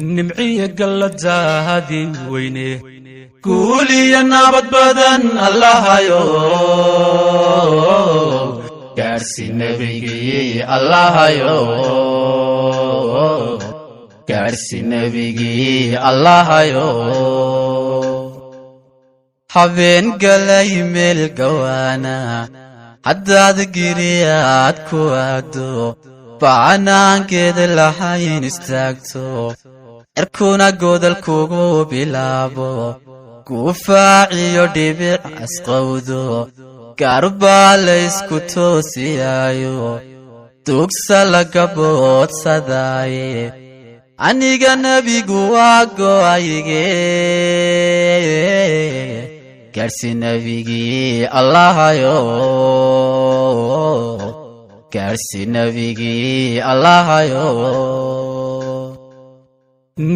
nimciya galladzaadi weyne kuuliya nabad badan allahayo gaarsi nabigii allahayo gaarsi nabigii allahayo habeen galay meel gawaana haddaad giriyaad ku aado bacanaankeeda lahayn istaagto cirkuna godol kugu bilaabo gufaaciyo dhibic asqowdo gaarbaa laysku toosiyaayo dugsa laga boodsadaaye aniga nebigu waa go'ayge gaarsi nebigii allahayo gaarsi nebigii allahayo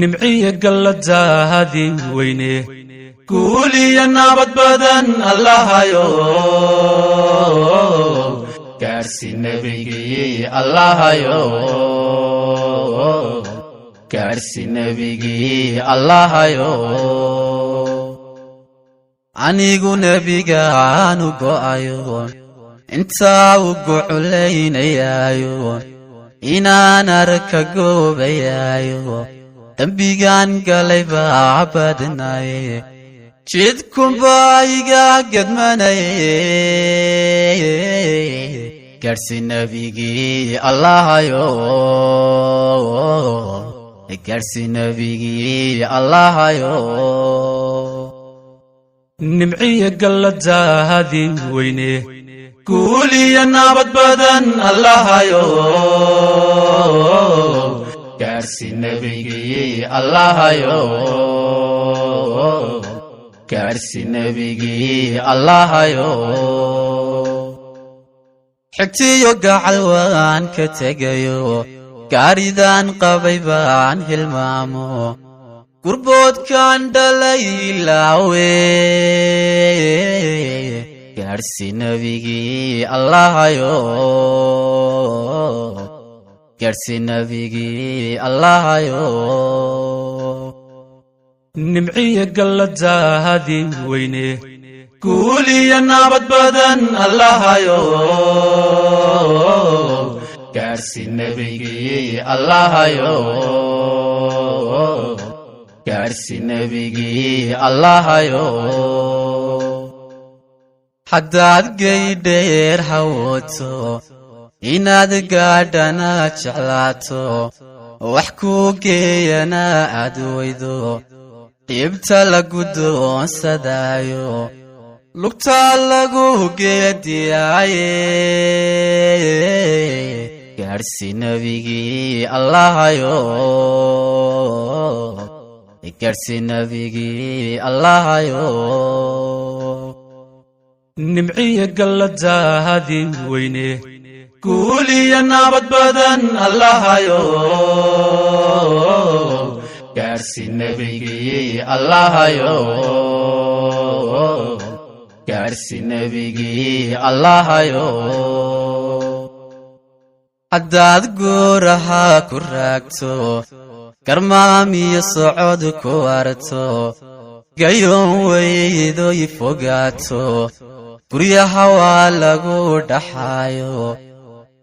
nimciya galladzaadi weyne kuuliya nabad badan allahayo gaarsi nebigii allahayo gaarsi nebigii allahayo anigu nebigaanu go'ayo intaa u guculaynayaayo inaan arka goobayaayo dambigaan galay baa badnaye jidkunbaa iga gedmanaye gaarsi nebigii allahayo gaarsi nebigii allahayo nimciya galladzaadi weyne kuuliya nabad badan allahayo gaarsi nebigii allahayo gaarsi nebigii allahayo xigtiyo gacal waan ka tegayo gaaridan qabay baan hilmaamo gurboodkan dhalay ilaawe gaarsi nebigii allahayo gaarsi nebigii allahayo nimciya galladzaadi weyne kuuliya nabad badan allahayo gaarsi nebigii allahayo gaarsi nebigii allahayo haddaad gaydheer hawooto inaad gaadhana jeclaato wax kuu geeyana aad weydo dhibta lagu doonsadaayo lugtaa lagu geediyaaye gaarsi nebigii allahayo gaarsi nebigii allahayo nimciya galladzaadi weyne kuuliya nabad badan allahayo gaarsi nebigii allahayo gaarsi nebigii allahayo haddaad gooraha ku raagto garmaamiyo socod ku arto gayoon weydoy fogaato guryaha waa lagu dhaxaayo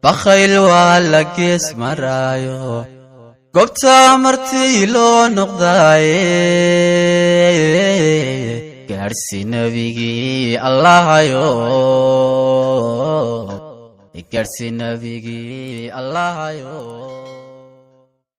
bakhayl waa la gees maraayo goobtaa martii loo noqdaaye gaarsi nebigii allahayo gaarsi nebigii allahayo